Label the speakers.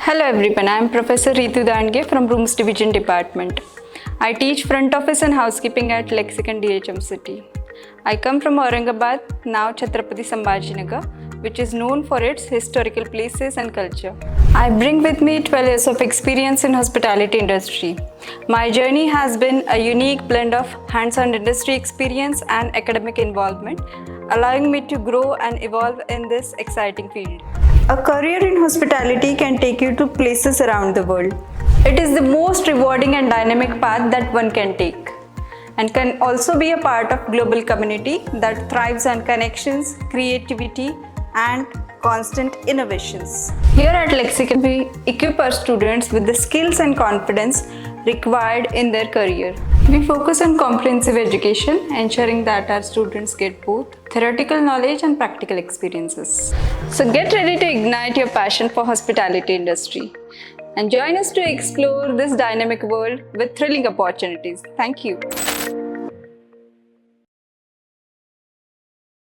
Speaker 1: Hello everyone, I am Professor Ritu Dandge from Rooms Division Department. I teach front office and housekeeping at Lexicon IHM. I come from Aurangabad, now Chhatrapati Sambhajinagar, which is known for its historical places and culture. I bring with me 12 years of experience in hospitality industry. My journey has been a unique blend of hands-on industry experience and academic involvement, allowing me to grow and evolve in this exciting field. A career in hospitality can take you to places around the world. It is the most rewarding and dynamic path that one can take, and can also be a part of global community that thrives on connections, creativity, and constant innovations. Here at Lexicon, we equip our students with the skills and confidence required in their career. We focus on comprehensive education, ensuring that our students get both theoretical knowledge and practical experiences. So get ready to ignite your passion for hospitality industry and join us to explore this dynamic world with thrilling opportunities. Thank you.